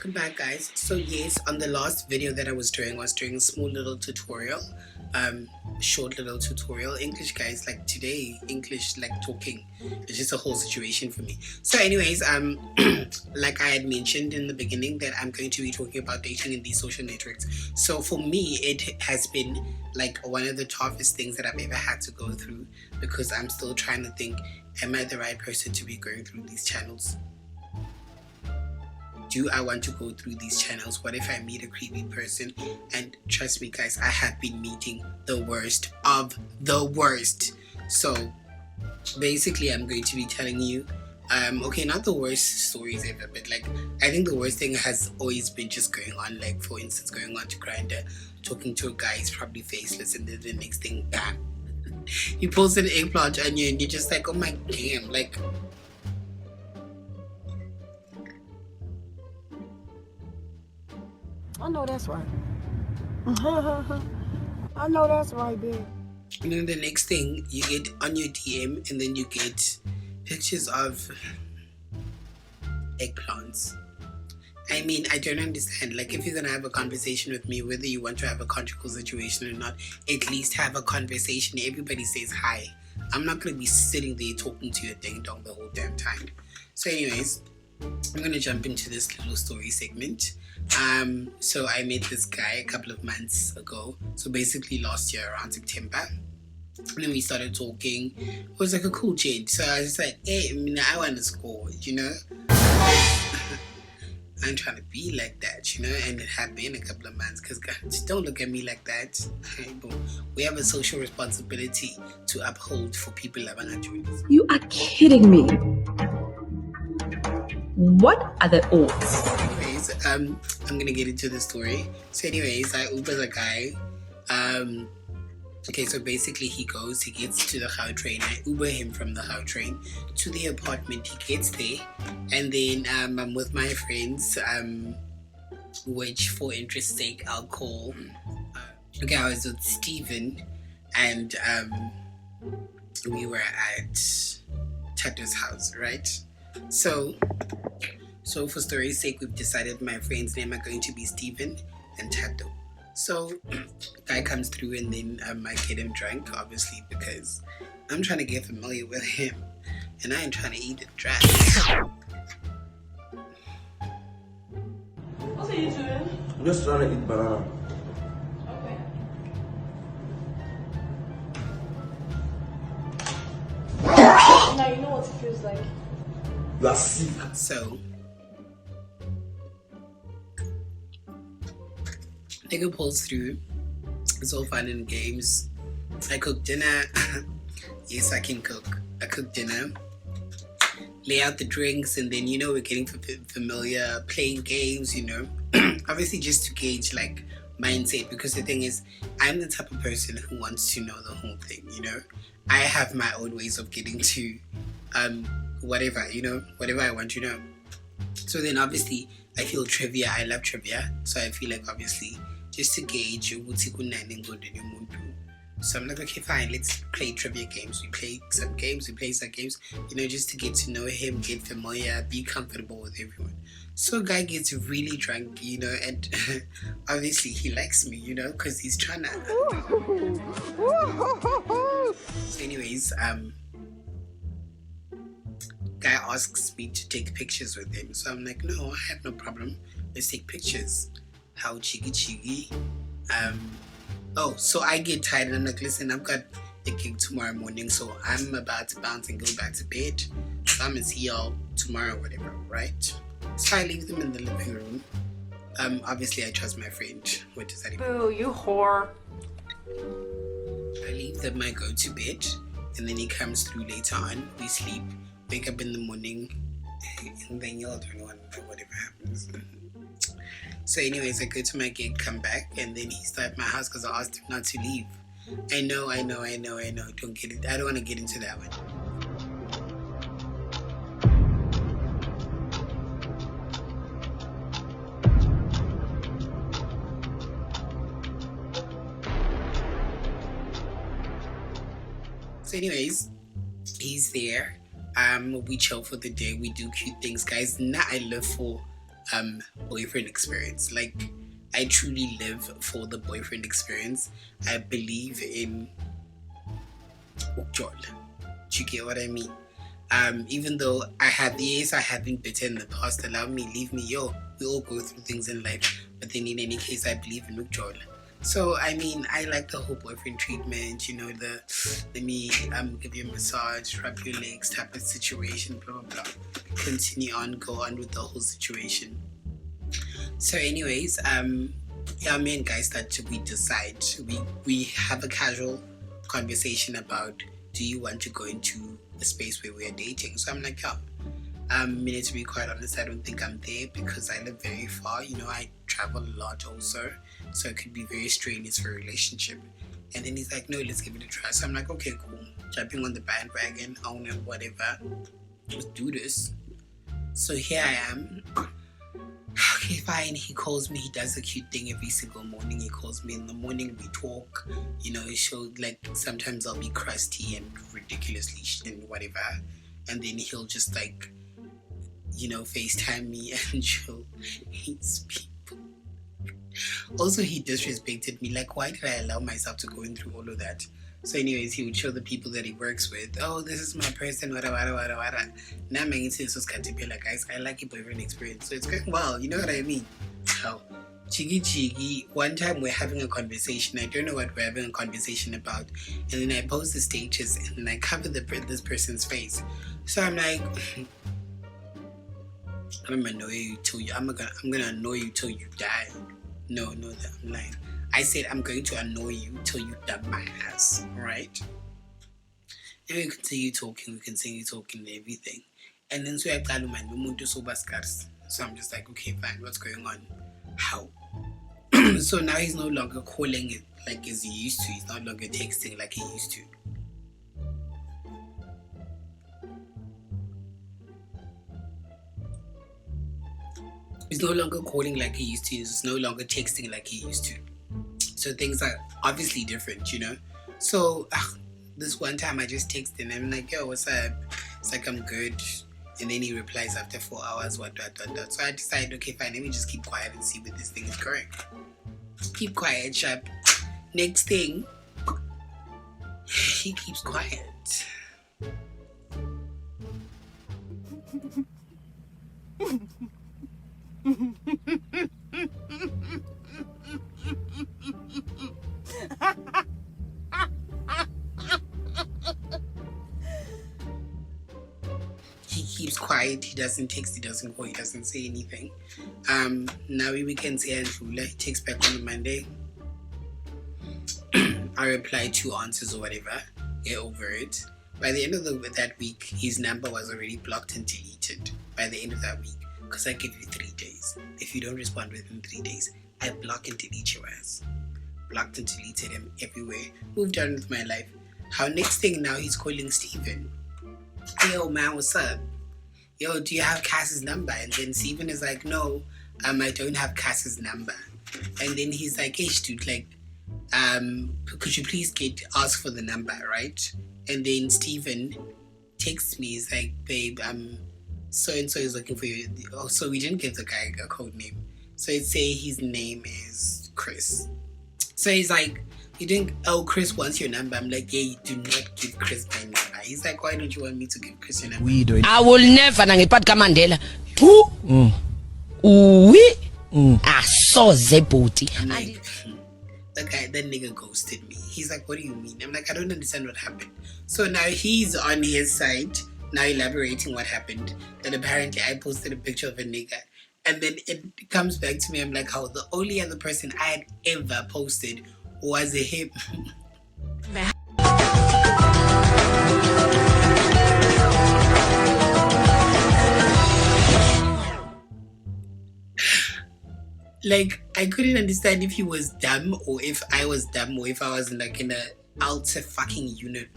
welcome back, guys. So yes, on the last video that I was doing a small little tutorial, short little tutorial. English, guys, like today, English, like talking, it's just a whole situation for me. So anyways, like I had mentioned in the beginning, that I'm going to be talking about dating in these social networks. So for me, it has been like one of the toughest things that I've ever had to go through, because I'm still trying to think, am I the right person to be going through these channels? Do I want to go through these channels? What if I meet a creepy person? And trust me, guys, I have been meeting the worst of the worst. So basically, I'm going to be telling you, okay, not the worst stories ever, but like, I think the worst thing has always been just going on, like for instance, going on to Grindr, talking to a guy, he's probably faceless, and then the next thing, bam, he pulls an eggplant on you, and you're just like, oh my damn, like, I know that's right. I know that's right, babe. And then the next thing, you get on your DM, and then you get pictures of eggplants. I mean, I don't understand. Like, if you're gonna have a conversation with me, whether you want to have a conjugal situation or not, at least have a conversation. Everybody says hi. I'm not gonna be sitting there talking to your ding dong the whole damn time. So anyways, I'm gonna jump into this little story segment. So I met this guy a couple of months ago. So basically last year around September. And then we started talking. It was like a cool change. So I was like, hey, I want to score, you know? I'm trying to be like that, you know? And it happened a couple of months, because guys, don't look at me like that. We have a social responsibility to uphold for people that are not doing this. You are kidding me. What are the odds? Anyways, I'm gonna get into the story. So anyways, I Uber the guy. Okay, so basically he gets to the Gau train. I Uber him from the Gau train to the apartment. He gets there, and then I'm with my friends, which for interest's sake I'll call. Okay, I was with Steven, and we were at Tato's house, right? So for story's sake, we've decided my friend's name are going to be Steven and Tato. So guy comes through, and then I get him drunk, obviously, because I'm trying to get familiar with him, and I ain't trying to eat and drink. What are you doing? I'm just trying to eat banana. Okay. Now you know what it feels like. You are sick. So nigga pulls through. It's all fun and games. I cook dinner. Yes, I can cook. I cook dinner, lay out the drinks, and then, you know, we're getting familiar, playing games, you know. Obviously just to gauge like mindset, because the thing is, I'm the type of person who wants to know the whole thing, you know. I have my own ways of getting to whatever, you know, whatever I want to know. So then obviously I feel trivia, I love trivia, so I feel like obviously just to gauge so I'm like, okay, fine, let's play trivia games. We play some games, you know, just to get to know him, get familiar, be comfortable with everyone. So guy gets really drunk, you know, and obviously he likes me, you know, because he's trying to. So anyways, guy asks me to take pictures with him. So I'm like, no, I have no problem. Let's take pictures. How cheeky. Oh, so I get tired, and I'm like, listen, I've got a gig tomorrow morning, so I'm about to bounce and go back to bed. So I'm gonna see y'all tomorrow, whatever, right? So I leave them in the living room. Obviously I trust my friend. What does that even mean? Boo, you whore. I leave them, I go to bed, and then he comes through later on. We sleep, wake up in the morning, and then y'all don't want to know whatever happens. So anyways, I go to my gig, come back, and then he's at my house because I asked him not to leave. I know. Don't get it. I don't want to get into that one. So anyways, he's there. We chill for the day. We do cute things, guys. Now I live for boyfriend experience. Like, I truly live for the boyfriend experience. I believe in ukjol. Do you get what I mean? Even though I have been bitter in the past, allow me, leave me, yo. We all go through things in life, but then in any case, I believe in ukjol. So I mean, I like the whole boyfriend treatment, you know, the let me give you a massage, rub your legs type of situation, blah blah blah. Continue on, go on with the whole situation. So anyways, yeah, me and guys we decide, we have a casual conversation about, do you want to go into a space where we are dating? So I'm like, yeah. To be quite honest, I don't think I'm there because I live very far. You know, I travel a lot also, so it could be very strenuous for a relationship. And then he's like, no, let's give it a try. So I'm like, okay, cool. Jumping on the bandwagon, own it, whatever. Let's do this. So here I am. Okay, fine. He calls me. He does a cute thing every single morning. He calls me in the morning. We talk. You know, it showed like sometimes I'll be crusty and ridiculously and whatever. And then he'll just like, you know, FaceTime me and show his people. Also, he disrespected me. Like, why did I allow myself to go through all of that? So anyways, he would show the people that he works with, oh, this is my person, wada. Now I'm making sense of Katipela, guys. I like a boyfriend experience. So it's going well, you know what I mean? How? Chigi. One time we're having a conversation. I don't know what we're having a conversation about. And then I post the status and then I cover this person's face. So I'm like, I'm gonna annoy you till you die. No, I'm lying. I said I'm going to annoy you till you dump my ass, alright? And we continue talking and everything. And then so I'm just like, okay, fine, what's going on? How? So now he's no longer calling it like as he used to. He's no longer texting like he used to. He's no longer calling like he used to. He's no longer texting like he used to. So things are obviously different, you know? So this one time I just texted him. I'm like, yo, what's up? It's like, I'm good. And then he replies after 4 hours, what. So I decided, okay, fine, let me just keep quiet and see where this thing is going. Keep quiet, sharp. Next thing, he keeps quiet. He keeps quiet, he doesn't text, he doesn't call, he doesn't say anything. Now we can say Andrew, he takes back on the Monday. I reply 2 answers or whatever, get over it. By the end of that week, his number was already blocked and deleted. By the end of that week, because I give you 3 days. If you don't respond within 3 days, I block and delete your ass. Blocked and deleted him everywhere. Moved on with my life. How next thing now he's calling Steven. Yo man, what's up? Yo, do you have Cass's number? And then Steven is like, no, I don't have Cass's number. And then he's like, hey dude, like, could you please ask for the number, right? And then Steven texts me, he's like, babe, so and so is looking for you. Oh, so we didn't give the guy a code name. So it'd say his name is Chris. So he's like, you think, oh, Chris wants your number? I'm like, yeah, you do not give Chris my number. He's like, why don't you want me to give Chris your number? I will never nangipatka Mandela. Tu oui asoze booty. I'm like, that nigga ghosted me. He's like, what do you mean? I'm like, I don't understand what happened. So now he's on his side, now elaborating what happened. That apparently I posted a picture of a nigga. And then it comes back to me, I'm like, how the only other person I had ever posted was him. Like, I couldn't understand if he was dumb or if I was dumb or if I was like in a alternate universe.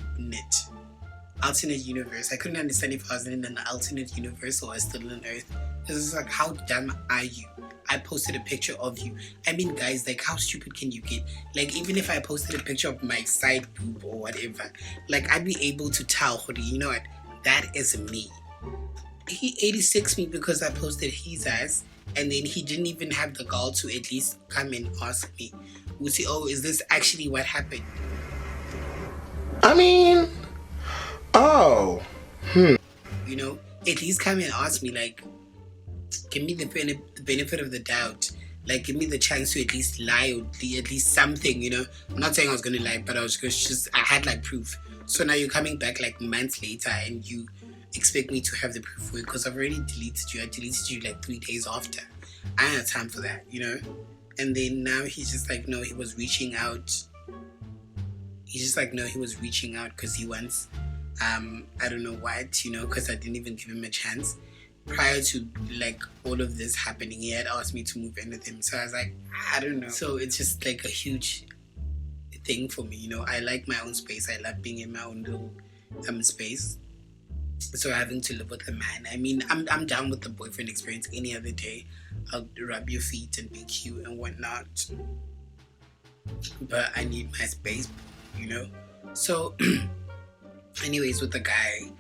I couldn't understand if I was in an alternate universe or I was still on Earth. Because it's like, how dumb are you? I posted a picture of you. I mean, guys, like, how stupid can you get? Like, even if I posted a picture of my side boob or whatever, like, I'd be able to tell, you know what, that is me. He 86 me because I posted his ass, And then he didn't even have the gall to at least come and ask me, Uzi, oh, is this actually what happened? I mean, oh. You know, at least come and ask me, like, give me the benefit of the doubt. Like, give me the chance to at least lie or at least something, you know. I'm not saying I was going to lie, but I had like proof. So now you're coming back like months later and you expect me to have the proof for it because I've already deleted you. I deleted you like 3 days after. I don't have time for that, you know. And then now he's just like, no, he was reaching out. He's just like, no, he was reaching out because he wants, I don't know what, you know, because I didn't even give him a chance. Prior to like all of this happening, he had asked me to move in with him. So I was like, I don't know. So it's just like a huge thing for me, you know. I like my own space. I love being in my own little space. So having to live with a man, I mean, I'm down with the boyfriend experience any other day. I'll rub your feet and be cute and whatnot. But I need my space, you know. So anyways, with the guy,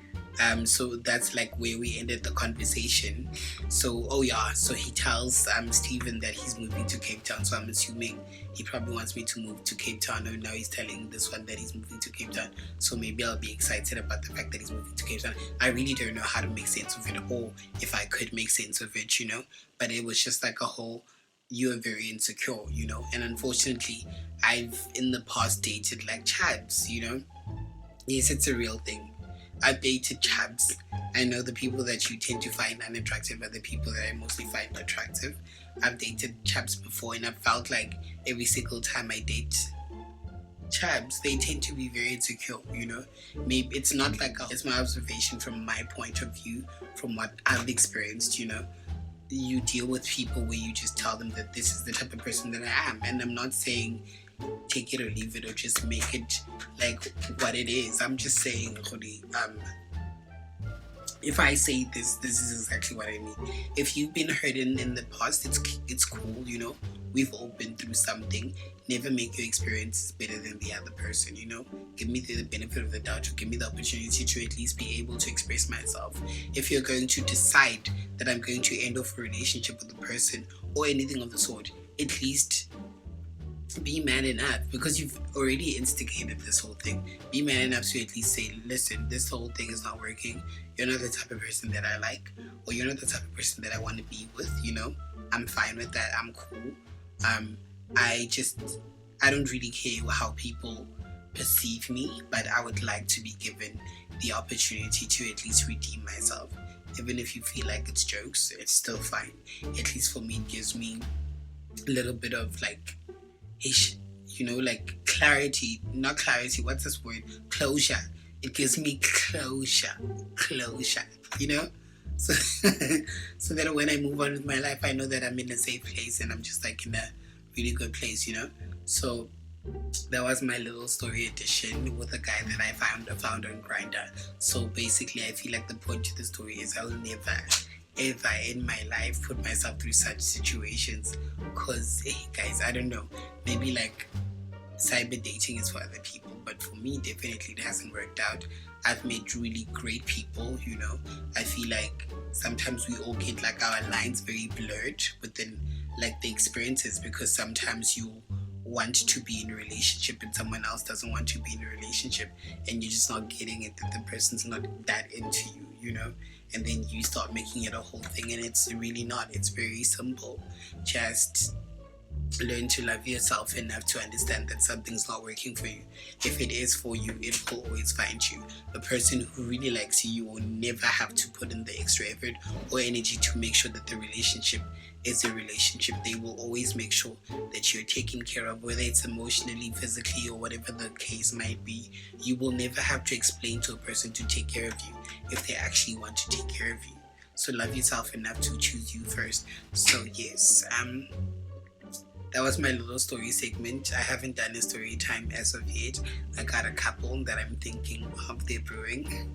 so that's like where we ended the conversation. So so he tells Steven that he's moving to Cape Town. So I'm assuming he probably wants me to move to Cape Town. And now he's telling this one that he's moving to Cape Town. So maybe I'll be excited about the fact that he's moving to Cape Town. I really don't know how to make sense of it, or if I could make sense of it, you know. But it was just like a whole, you are very insecure, you know. And unfortunately, I've in the past dated like chabs, you know. Yes, it's a real thing. I've dated chabs. I know the people that you tend to find unattractive are the people that I mostly find attractive. I've dated chabs before, and I've felt like every single time I date chabs, they tend to be very insecure, you know. Maybe it's not like it's my observation from my point of view, from what I've experienced, you know. You deal with people where you just tell them that this is the type of person that I am, and I'm not saying take it or leave it or just make it like what it is. I'm just saying, if I say this is exactly what I mean. If you've been hurting in the past, it's cool, you know. We've all been through something. Never make your experiences better than the other person, you know. Give me the benefit of the doubt, or give me the opportunity to at least be able to express myself. If you're going to decide that I'm going to end off a relationship with a person or anything of the sort, at least be man enough, because you've already instigated this whole thing. Be man enough to at least say, listen, this whole thing is not working. You're not the type of person that I like, or you're not the type of person that I want to be with, you know. I'm fine with that. I'm cool. I don't really care how people perceive me, but I would like to be given the opportunity to at least redeem myself. Even if you feel like it's jokes, it's still fine. At least for me, it gives me a little bit of like, you know, like clarity, not clarity, what's this word? Closure. It gives me closure, you know? So, so that when I move on with my life, I know that I'm in a safe place and I'm just like in a really good place, you know? So that was my little story edition with a guy that I found on Grindr. So basically, I feel like the point to the story is I'll never ever in my life put myself through such situations, because hey guys, I don't know, maybe like cyber dating is for other people, but for me definitely it hasn't worked out. I've met really great people, you know. I feel like sometimes we all get like our lines very blurred within like the experiences, because sometimes you want to be in a relationship and someone else doesn't want to be in a relationship, and you're just not getting it that the person's not that into you, you know. And then you start making it a whole thing, and it's really not. It's very simple. Just learn to love yourself enough to understand that something's not working for you. If it is for you, it will always find you. The person who really likes you will never have to put in the extra effort or energy to make sure that the relationship is a relationship. They will always make sure that you're taken care of, whether it's emotionally, physically, or whatever the case might be. You will never have to explain to a person to take care of you if they actually want to take care of you. So love yourself enough to choose you first. So yes, that was my little story segment. I haven't done a story time as of yet. I got a couple that I'm thinking of they're brewing.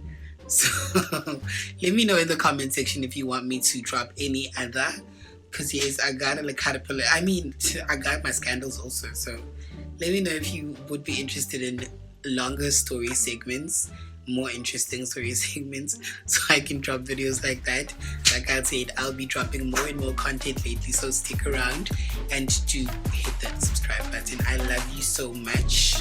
So let me know in the comment section if you want me to drop any other. Because yes, I got a caterpillar. I mean, I got my scandals also. So let me know if you would be interested in longer story segments. more interesting story segments so I can drop videos like that. Like I said, I'll be dropping more and more content lately, so stick around and do hit that subscribe button. I love you so much.